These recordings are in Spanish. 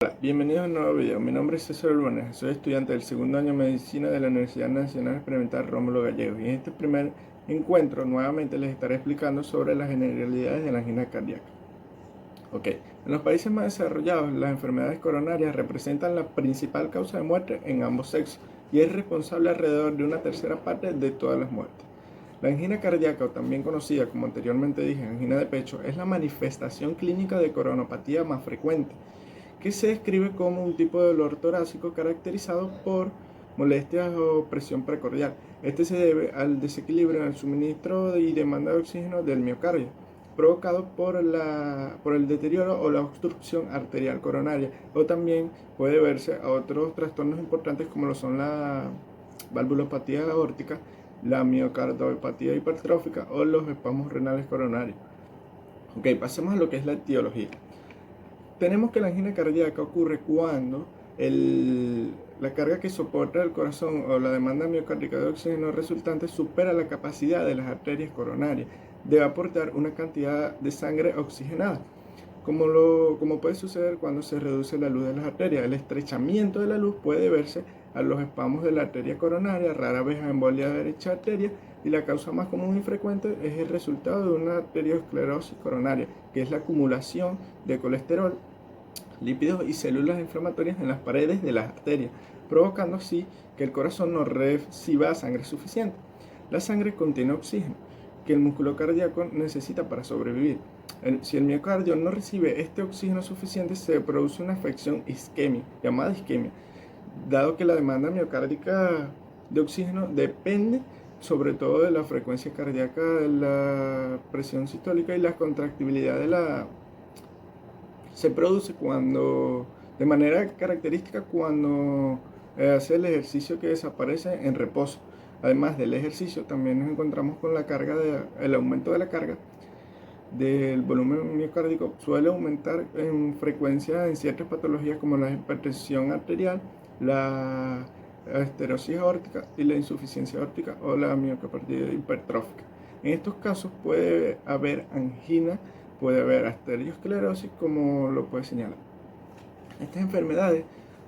Hola, bienvenidos a un nuevo video. Mi nombre es César Urbanes, soy estudiante del segundo año de Medicina de la Universidad Nacional Experimental Rómulo Gallegos y en este primer encuentro nuevamente les estaré explicando sobre las generalidades de la angina cardíaca. En los países más desarrollados, las enfermedades coronarias representan la principal causa de muerte en ambos sexos y es responsable alrededor de una tercera parte de todas las muertes. La angina cardíaca, o también conocida como anteriormente dije, angina de pecho, es la manifestación clínica de coronopatía más frecuente, que se describe como un tipo de dolor torácico caracterizado por molestias o presión precordial. Este se debe al desequilibrio en el suministro y demanda de oxígeno del miocardio, provocado por el deterioro o la obstrucción arterial coronaria, o también puede verse a otros trastornos importantes como lo son la valvulopatía aórtica, la miocardiopatía hipertrófica o los espasmos renales coronarios. Pasemos a lo que es la etiología. Tenemos que la angina cardíaca ocurre cuando la carga que soporta el corazón o la demanda miocárdica de oxígeno resultante supera la capacidad de las arterias coronarias de aportar una cantidad de sangre oxigenada, como puede suceder cuando se reduce la luz de las arterias. El estrechamiento de la luz puede verse a los espasmos de la arteria coronaria, rara vez a embolia de dicha arteria, y la causa más común y frecuente es el resultado de una arteriosclerosis coronaria, que es la acumulación de colesterol, lípidos y células inflamatorias en las paredes de las arterias, provocando así que el corazón no reciba sangre suficiente. La sangre contiene oxígeno, que el músculo cardíaco necesita para sobrevivir. Si el miocardio no recibe este oxígeno suficiente, se produce una afección isquémica, llamada isquemia, dado que la demanda miocárdica de oxígeno depende sobre todo de la frecuencia cardíaca, de la presión sistólica y la contractibilidad se produce de manera característica cuando hace el ejercicio, que desaparece en reposo. Además del ejercicio, también nos encontramos con el aumento de la carga del volumen miocárdico. Suele aumentar en frecuencia en ciertas patologías como la hipertensión arterial, la esterosis aórtica y la insuficiencia aórtica o la miocardiopatia hipertrófica. En estos casos puede haber angina, puede haber arteriosclerosis, como lo puede señalar. Estas enfermedades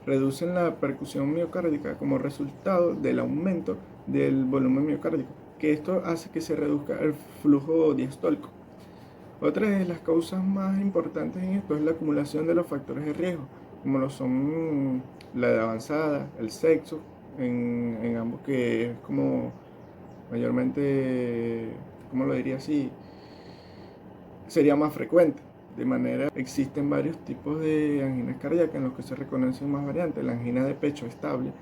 reducen la percusión miocárdica como resultado del aumento del volumen miocárdico, que esto hace que se reduzca el flujo diastólico. Otra de las causas más importantes en esto es la acumulación de los factores de riesgo, como lo son la edad avanzada, el sexo, en ambos, que es como mayormente, ¿cómo lo diría así? Sería más frecuente. De manera, existen varios tipos de anginas cardíacas en los que se reconocen más variantes: la angina de pecho estable,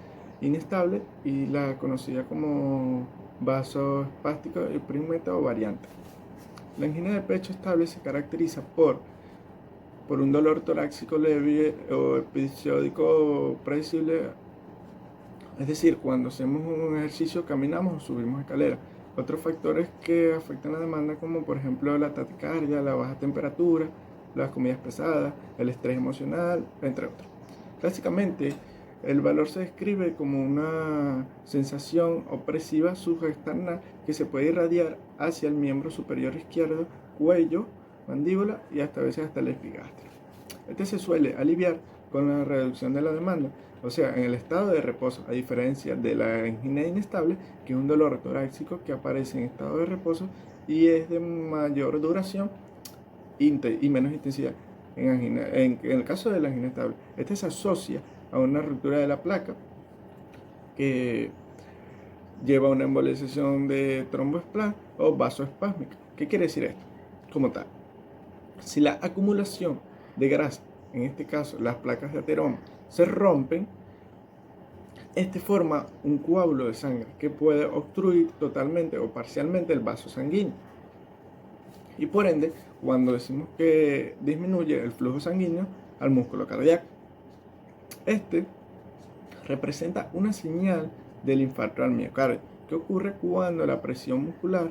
inestable, y la conocida como vasoespástica hiperimeta o variante. La angina de pecho estable se caracteriza por un dolor torácico leve o episódico predecible, es decir, cuando hacemos un ejercicio, caminamos o subimos escaleras. Otros factores que afectan la demanda, como por ejemplo la taquicardia, la baja temperatura, las comidas pesadas, el estrés emocional, entre otros. Clásicamente, el valor se describe como una sensación opresiva subesternal que se puede irradiar hacia el miembro superior izquierdo, cuello, mandíbula y hasta a veces hasta el epigastrio. Este se suele aliviar con la reducción de la demanda, o sea, en el estado de reposo, a diferencia de la angina inestable, que es un dolor torácico que aparece en estado de reposo y es de mayor duración y menos intensidad. En el caso de la angina estable, este se asocia a una ruptura de la placa que lleva a una embolización de tromboesplasma o vasoespásmica. ¿Qué quiere decir esto? Como tal, si la acumulación de grasa, en este caso las placas de ateroma, se rompen, este forma un coágulo de sangre que puede obstruir totalmente o parcialmente el vaso sanguíneo. Y por ende, cuando decimos que disminuye el flujo sanguíneo al músculo cardíaco, este representa una señal del infarto al miocardio, que ocurre cuando la presión muscular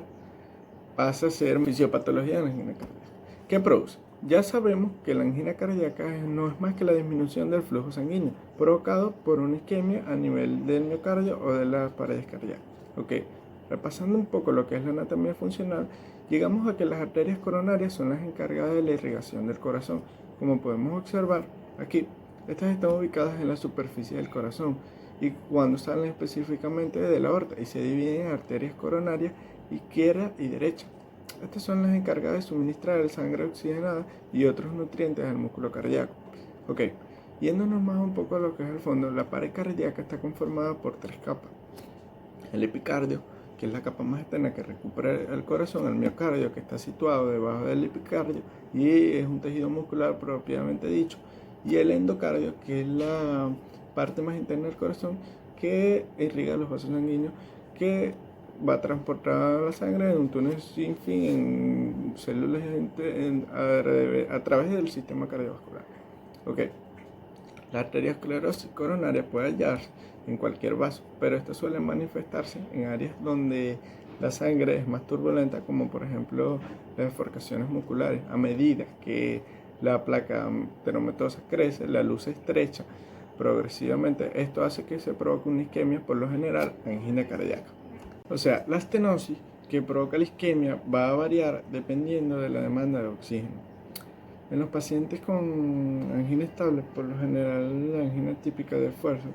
pasa a ser fisiopatología de la angina cardíaca. ¿Qué produce? Ya sabemos que la angina cardíaca no es más que la disminución del flujo sanguíneo provocado por una isquemia a nivel del miocardio o de las paredes cardíacas. Repasando un poco lo que es la anatomía funcional, llegamos a que las arterias coronarias son las encargadas de la irrigación del corazón. Como podemos observar aquí, Estas están ubicadas en la superficie del corazón y cuando salen específicamente de la aorta y se dividen en arterias coronarias izquierda y derecha. Estas son las encargadas de suministrar sangre oxigenada y otros nutrientes al músculo cardíaco. Ok, yéndonos más un poco a lo que es el fondo, la pared cardíaca está conformada por 3 capas. El epicardio, que es la capa más externa que recupera el corazón, el miocardio, que está situado debajo del epicardio y es un tejido muscular propiamente dicho, y el endocardio, que es la parte más interna del corazón que irriga los vasos sanguíneos, que va a transportar la sangre en un túnel sin fin en células a través del sistema cardiovascular. Okay. La arteriosclerosis coronaria puede hallarse en cualquier vaso, pero esta suele manifestarse en áreas donde la sangre es más turbulenta, como por ejemplo las bifurcaciones musculares. A medida que la placa teromatosa crece, la luz se estrecha progresivamente. Esto hace que se provoque una isquemia, por lo general angina cardíaca. O sea, la estenosis que provoca la isquemia va a variar dependiendo de la demanda de oxígeno. En los pacientes con angina estable, por lo general la angina típica de esfuerzo,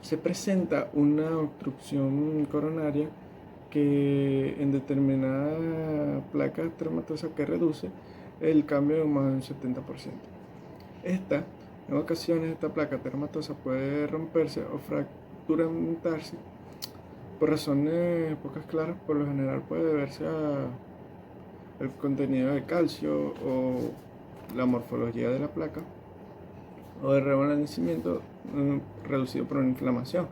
se presenta una obstrucción coronaria que en determinada placa teromatosa que reduce el cambio de más de un 70%. En ocasiones esta placa teromatosa puede romperse o fracturamentarse por razones pocas claras. Por lo general puede deberse a el contenido de calcio o la morfología de la placa o el rejuvenecimiento reducido por una inflamación.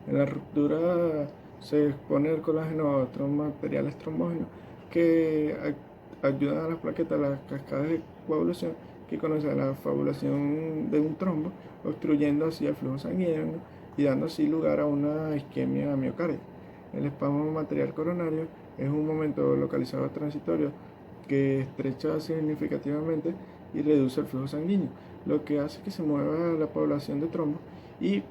En la ruptura se expone el colágeno a otros materiales trombógenos que ayudan a las plaquetas, las cascadas de coagulación que conocen la coagulación de un trombo, obstruyendo así el flujo sanguíneo y dando así lugar a una isquemia miocárdica. El espasmo material coronario es un momento localizado transitorio que estrecha significativamente y reduce el flujo sanguíneo, lo que hace que se mueva la población de trombos y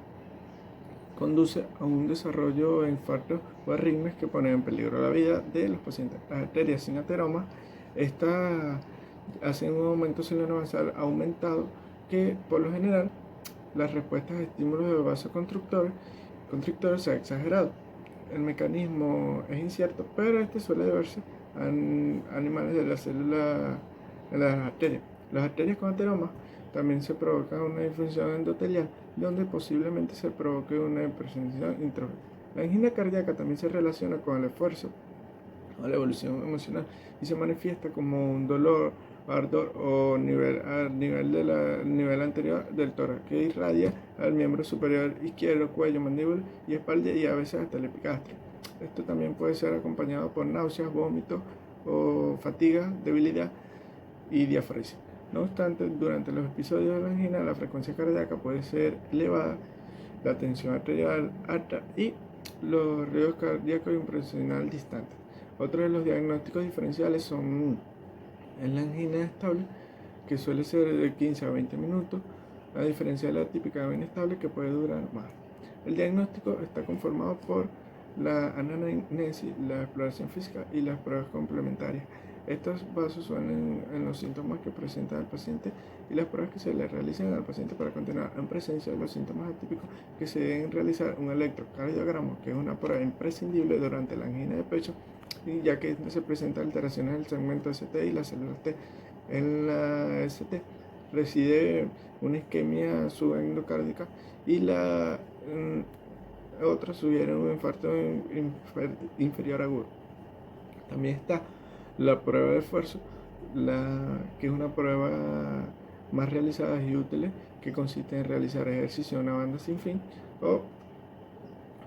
conduce a un desarrollo de infartos o arritmias que ponen en peligro la vida de los pacientes. Las arterias sin ateromas, estas hacen un aumento cerebrovascular aumentado que por lo general las respuestas a estímulos de vasoconstrictores se ha exagerado. El mecanismo es incierto, pero este suele deberse a animales de la célula de las arterias. Las arterias con ateromas también se provoca una disfunción endotelial, donde posiblemente se provoque una hipertensión intravenosa. La angina cardíaca también se relaciona con el esfuerzo o la evolución emocional y se manifiesta como un dolor, ardor o nivel anterior del tórax que irradia al miembro superior izquierdo, cuello, mandíbula y espalda y a veces hasta el epigastrio. Esto también puede ser acompañado por náuseas, vómitos o fatiga, debilidad y diafragma. No obstante, durante los episodios de la angina la frecuencia cardíaca puede ser elevada, la tensión arterial alta y los riesgos cardíacos impresional distantes. Otros de los diagnósticos diferenciales son en la angina estable, que suele ser de 15 a 20 minutos, a diferencia de la típica angina inestable que puede durar más. El diagnóstico está conformado por la anamnesis, la exploración física y las pruebas complementarias. Estos basos son en los síntomas que presenta el paciente y las pruebas que se le realizan al paciente para continuar en presencia de los síntomas atípicos que se deben realizar un electrocardiograma, que es una prueba imprescindible durante la angina de pecho, ya que se presentan alteraciones del segmento ST y las células T. En la ST reside una isquemia subendocárdica y la otra sugiere un infarto inferior agudo. También está la prueba de esfuerzo, que es una prueba más realizada y útil, que consiste en realizar ejercicio en una banda sin fin o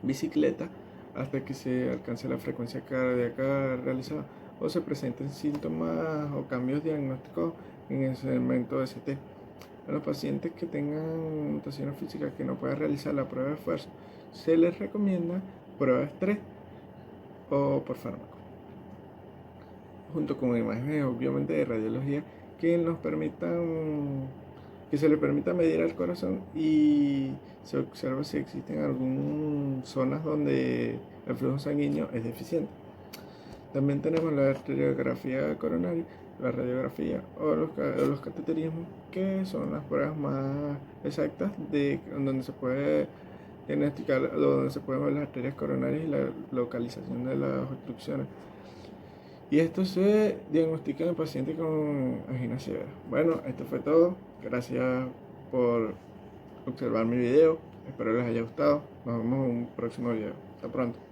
bicicleta hasta que se alcance la frecuencia cardíaca realizada o se presenten síntomas o cambios diagnósticos en el segmento ST. A los pacientes que tengan mutaciones físicas que no puedan realizar la prueba de esfuerzo, se les recomienda prueba de estrés o por fármaco, junto con imágenes obviamente de radiología que se le permita medir el corazón y se observa si existen algunas zonas donde el flujo sanguíneo es deficiente. También tenemos la arteriografía coronaria, la radiografía o los cateterismos, que son las pruebas más exactas donde se puede diagnosticar, donde se pueden ver las arterias coronarias y la localización de las obstrucciones. Y esto se diagnostica en el paciente con angina severa. Bueno, esto fue todo. Gracias por observar mi video. Espero les haya gustado. Nos vemos en un próximo video. Hasta pronto.